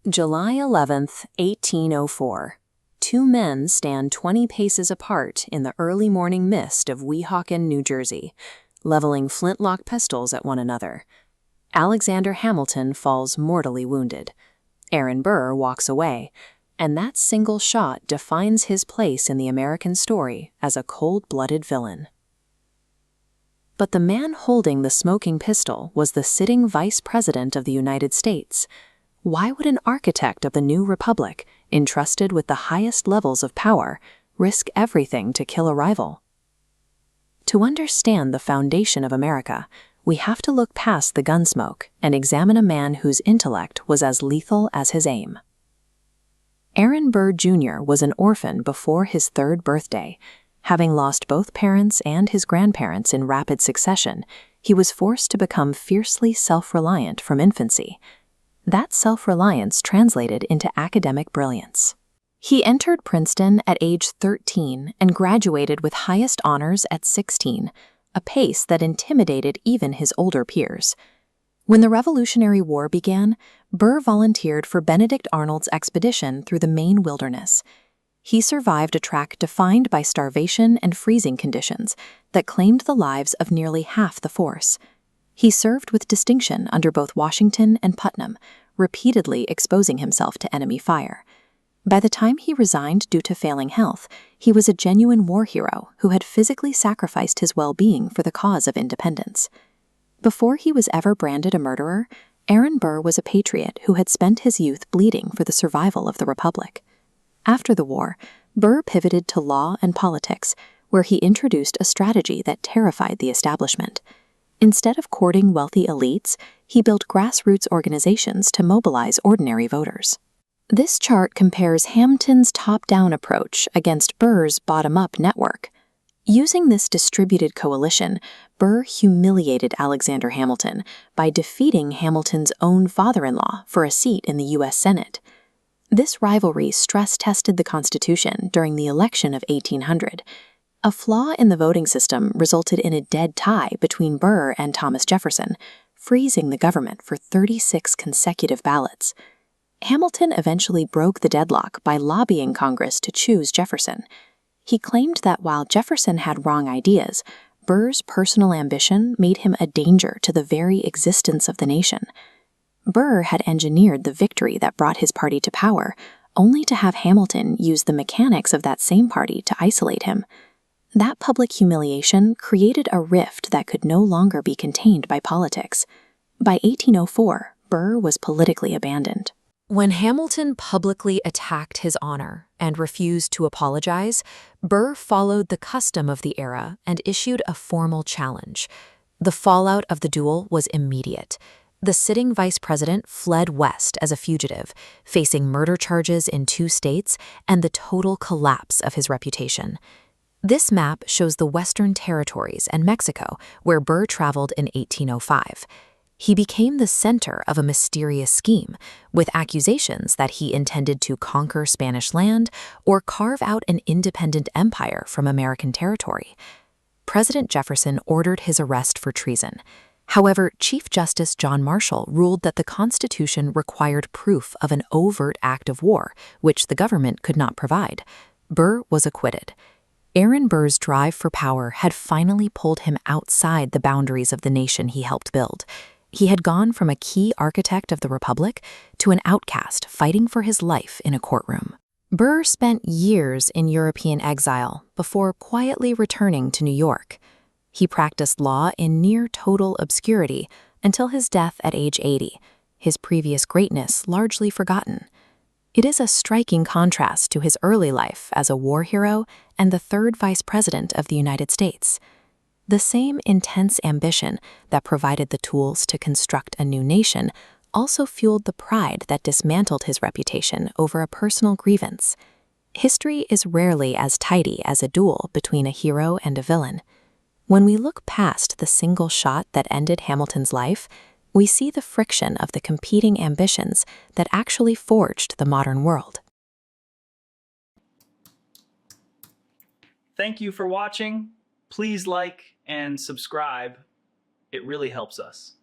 July 11th, 1804. Two men stand 20 paces apart in the early morning mist of Weehawken, New Jersey, leveling flintlock pistols at one another. Alexander Hamilton falls mortally wounded. Aaron Burr walks away, and that single shot defines his place in the American story as a cold-blooded villain. But the man holding the smoking pistol was the sitting Vice President of the United States. Why would an architect of the new republic, entrusted with the highest levels of power, risk everything to kill a rival? To understand the foundation of America, we have to look past the gunsmoke and examine a man whose intellect was as lethal as his aim. Aaron Burr Jr. was an orphan before his 3rd birthday. Having lost both parents and his grandparents in rapid succession, he was forced to become fiercely self-reliant from infancy. That self-reliance translated into academic brilliance. He entered Princeton at age 13 and graduated with highest honors at 16, a pace that intimidated even his older peers. When the Revolutionary War began, Burr volunteered for Benedict Arnold's expedition through the Maine wilderness. He survived a track defined by starvation and freezing conditions that claimed the lives of nearly half the force. He served with distinction under both Washington and Putnam, repeatedly exposing himself to enemy fire. By the time he resigned due to failing health, he was a genuine war hero who had physically sacrificed his well-being for the cause of independence. Before he was ever branded a murderer, Aaron Burr was a patriot who had spent his youth bleeding for the survival of the Republic. After the war, Burr pivoted to law and politics, where he introduced a strategy that terrified the establishment. Instead of courting wealthy elites, he built grassroots organizations to mobilize ordinary voters. This chart compares Hamilton's top-down approach against Burr's bottom-up network. Using this distributed coalition, Burr humiliated Alexander Hamilton by defeating Hamilton's own father-in-law for a seat in the U.S. Senate. This rivalry stress-tested the Constitution during the election of 1800. A flaw in the voting system resulted in a dead tie between Burr and Thomas Jefferson, freezing the government for 36 consecutive ballots. Hamilton eventually broke the deadlock by lobbying Congress to choose Jefferson. He claimed that while Jefferson had wrong ideas, Burr's personal ambition made him a danger to the very existence of the nation. Burr had engineered the victory that brought his party to power, only to have Hamilton use the mechanics of that same party to isolate him. That public humiliation created a rift that could no longer be contained by politics. By 1804, Burr was politically abandoned. When Hamilton publicly attacked his honor and refused to apologize, Burr followed the custom of the era and issued a formal challenge. The fallout of the duel was immediate. The sitting vice president fled west as a fugitive, facing murder charges in 2 states and the total collapse of his reputation. This map shows the Western Territories and Mexico, where Burr traveled in 1805. He became the center of a mysterious scheme, with accusations that he intended to conquer Spanish land or carve out an independent empire from American territory. President Jefferson ordered his arrest for treason. However, Chief Justice John Marshall ruled that the Constitution required proof of an overt act of war, which the government could not provide. Burr was acquitted. Aaron Burr's drive for power had finally pulled him outside the boundaries of the nation he helped build. He had gone from a key architect of the Republic to an outcast fighting for his life in a courtroom. Burr spent years in European exile before quietly returning to New York. He practiced law in near total obscurity until his death at age 80, his previous greatness largely forgotten. It is a striking contrast to his early life as a war hero and the 3rd Vice President of the United States. The same intense ambition that provided the tools to construct a new nation also fueled the pride that dismantled his reputation over a personal grievance. History is rarely as tidy as a duel between a hero and a villain. When we look past the single shot that ended Hamilton's life, we see the friction of the competing ambitions that actually forged the modern world. Thank you for watching. Please like and subscribe. It really helps us.